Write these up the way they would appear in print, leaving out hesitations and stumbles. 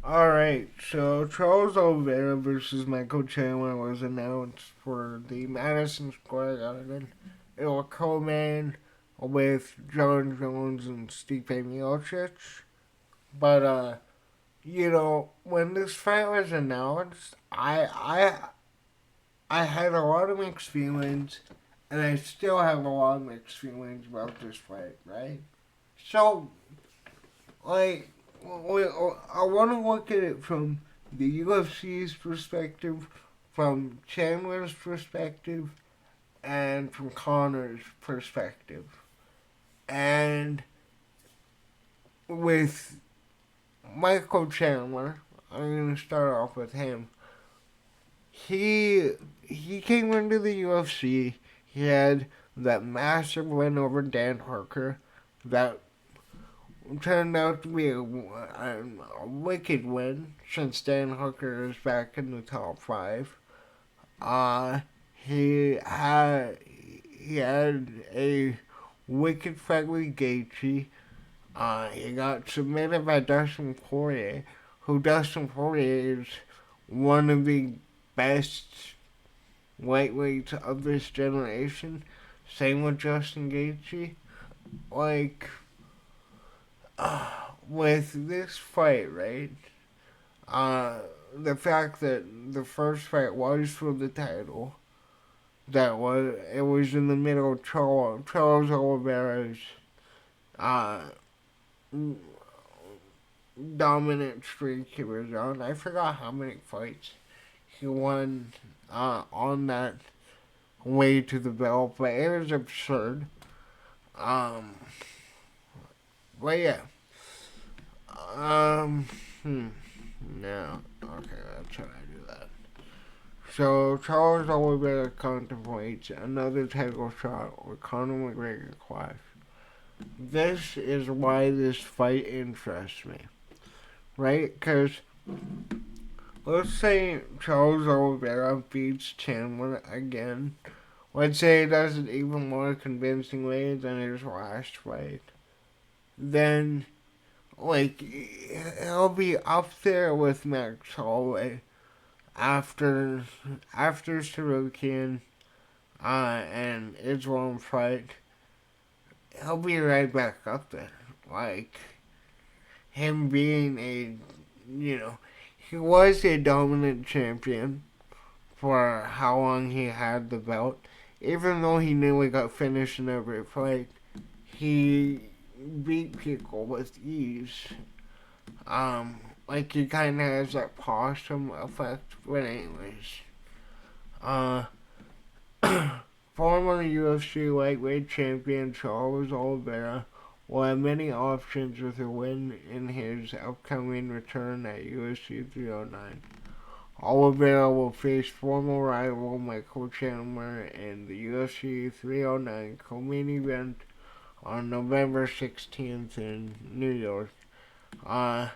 Alright, so Charles Olivera versus Michael Chandler was announced for the Madison Square Garden. It will co-main with John Jones and Stipe Miocic. But when this fight was announced, I had a lot of mixed feelings, and I still have a lot of mixed feelings about this fight, right? So, like, I want to look at it from the UFC's perspective, from Chandler's perspective, and from Connor's perspective. And with Michael Chandler, I'm going to start off with him. He came into the UFC. He had that massive win over Dan Harker that turned out to be a wicked win since Dan Hooker is back in the top five. Uh, he had a wicked fight with Gaethje. He got submitted by Dustin Poirier, who Dustin Poirier is one of the best lightweights of this generation. Same with Justin Gaethje. Like, with this fight, right? Uh, the fact that the first fight was for the title, it was in the middle of Charles Olivera's uh, dominant streak he was on. I forgot how many fights he won on that way to the belt, but it was absurd. Um, but yeah. Um, hmm. No. Okay, that's how I do that. So Charles Oliveira contemplates another title shot with Conor McGregor clash. This is why this fight interests me, right? Because let's say Charles Oliveira beats Chandler again. Let's say he does it even more convincingly than his last fight. Then, like, he'll be up there with Max Holloway after Sarukian and Islam fight, he'll be right back up there. Like him being he was a dominant champion for how long he had the belt. Even though he nearly got finished in every fight, he beat people with ease. Like he kind of has that possum effect. But anyways, uh, former UFC lightweight champion Charles Olivera will have many options with a win in his upcoming return at UFC 309. Oliveira will face former rival Michael Chandler in the UFC 309 co-main event on November 16th in New York. Uh,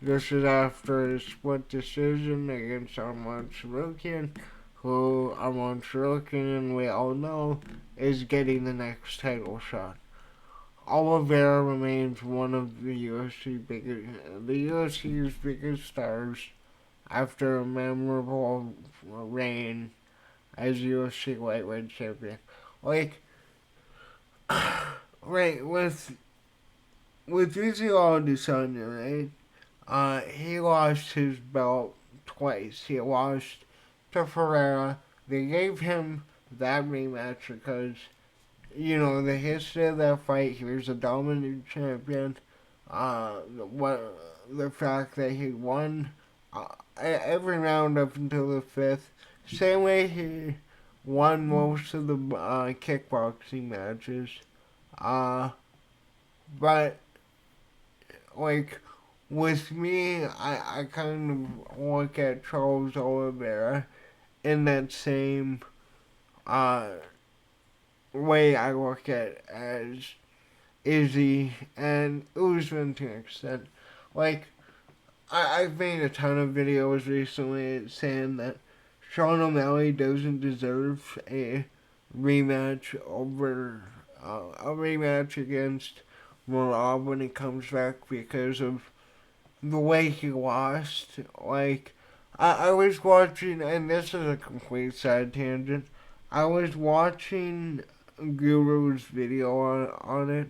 this is after a split decision against Arman Tsarukyan, who Arman Tsarukyan, we all know, is getting the next title shot. Oliveira remains one of the UFC's biggest stars after a memorable reign as UFC lightweight champion. Like, right, with Israel Adesanya, right? He lost his belt twice. He lost to Ferreira. They gave him that rematch because, the history of that fight, he was a dominant champion. The fact that he won every round up until the fifth. Same way he won most of the kickboxing matches. Uh, but, like, with me, I kind of look at Charles Oliveira in that same uh, way I look at as Izzy and Usman to an extent. Like, I've made a ton of videos recently saying that Sean O'Malley doesn't deserve rematch a rematch against Merab when he comes back because of the way he lost. Like, I was watching, and this is a complete side tangent. I was watching Guru's video on it,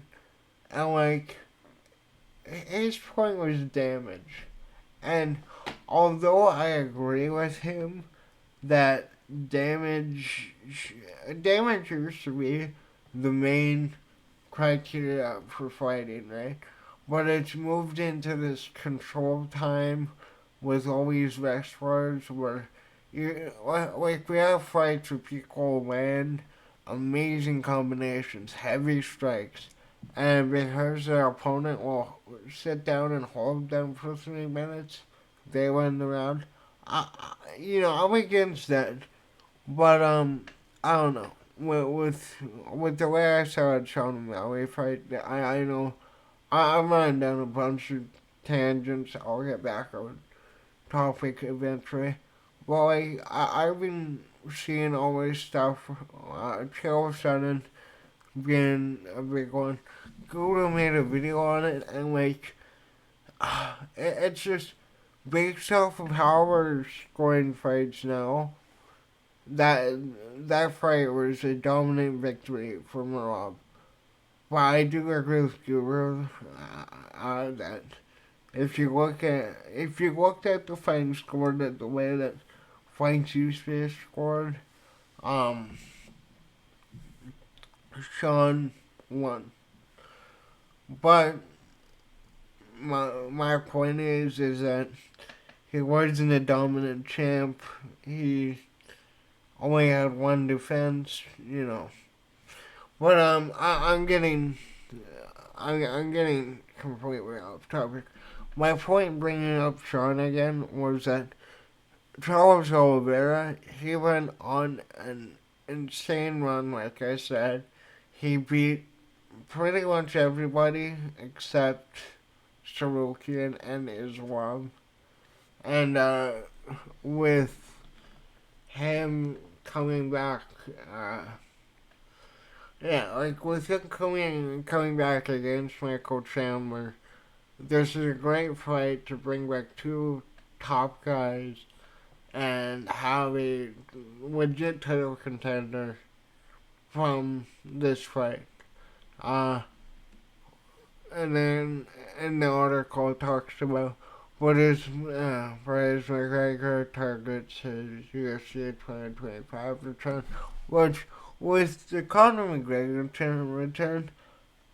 and like, his point was damage. And although I agree with him that damage used to be the main criteria for fighting, right? But it's moved into this control time with all these wrestlers where like we have fights where people land amazing combinations, heavy strikes, and because their opponent will sit down and hold them for 3 minutes, they win the round. I'm against that, but I don't know. With the way I saw it Sean O'Malley fight, I know I'm running down a bunch of tangents. I'll get back on topic eventually. But like, I've been seeing all this stuff. Charles Sutton being a big one. Guru made a video on it, and like, it's just based off of how we're scoring fights now. That that fight was a dominant victory for Marab. But I do agree with Guru that if you looked at the fighting scored at the way that fights used to be scored, um, Sean won. But my point is that he wasn't a dominant champ. He only had one defense, But I'm getting completely off topic. My point bringing up Sean again was that Charles Olivera, he went on an insane run, like I said. He beat pretty much everybody except Sarukian and Islam. And with him coming back, like with him coming back against Michael Chandler, this is a great fight to bring back two top guys and have a legit title contender from this fight. Uh, and then in the article it talks about what is Bryce McGregor targets his UFC 2025 return, which with the Conor McGregor return,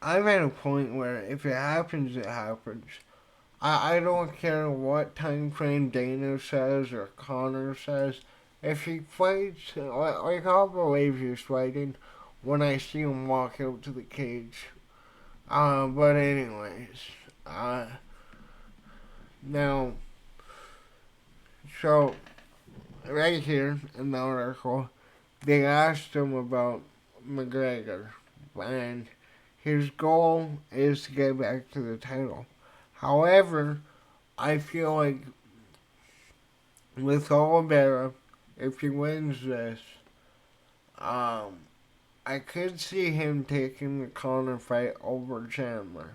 I made a point where if it happens, it happens. I don't care what time frame Dana says or Connor says. If he fights, like I'll believe he's fighting when I see him walk out to the cage. But anyways, uh, now, so right here in the article, they asked him about McGregor, and his goal is to get back to the title. However, I feel like with Olivera, if he wins this, I could see him taking the Conor fight over Chandler.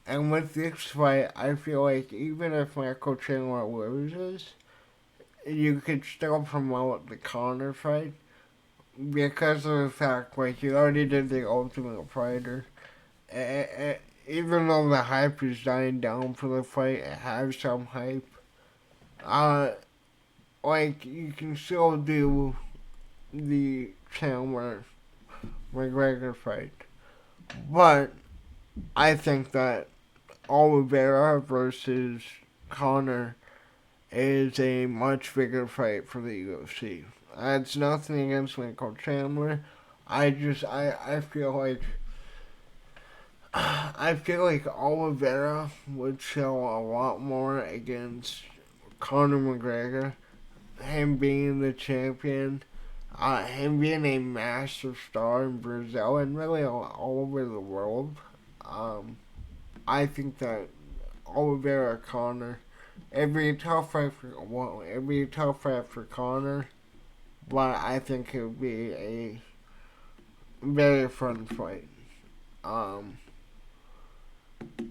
And with this fight, I feel like even if Michael Chandler loses, you could still promote the Conor fight because of the fact, like, he already did the Ultimate Fighter. Even though the hype is dying down for the fight, it has some hype. Uh, like, you can still do the Chandler McGregor fight. But I think that Oliveira versus Conor is a much bigger fight for the UFC. That's nothing against Michael Chandler. I feel like Oliveira would show a lot more against Conor McGregor. Him being the champion, him being a massive star in Brazil and really all over the world. I think that Oliveira Conor, it'd be a tough fight for Conor, but I think it would be a very fun fight.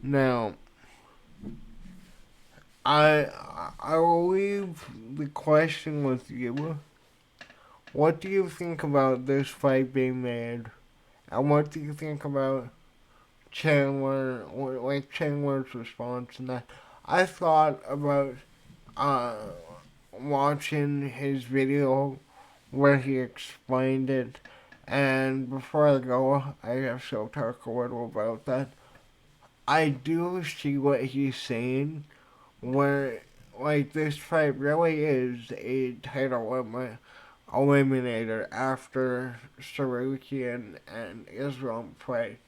Now, I will leave the question with you. What do you think about this fight being made? And what do you think about Chandler, or like Chandler's response and that? I thought about uh, watching his video where he explained it, and before I go, I guess I'll talk a little about that. I do see what he's saying, where like this fight really is a title eliminator after Sarukian and Islam fight.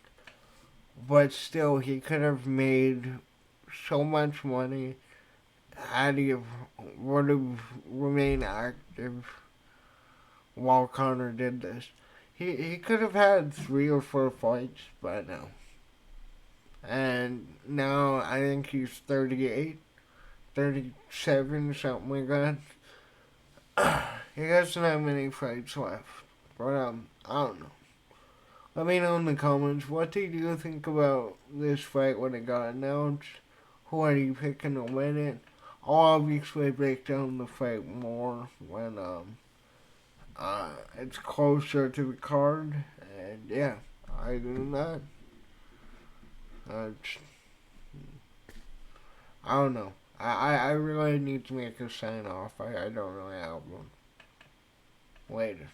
But still, he could have made so much money had he would have remained active while Connor did this. He could have had 3 or 4 fights by now. And now I think he's 38, 37, something like that. He doesn't have many fights left. But I don't know. Let me know in the comments, what did you think about this fight when it got announced? Who are you picking to win it? I'll obviously break down the fight more when it's closer to the card. And yeah, other than that, uh, I don't know. I really need to make a sign off. I don't really have one. Later.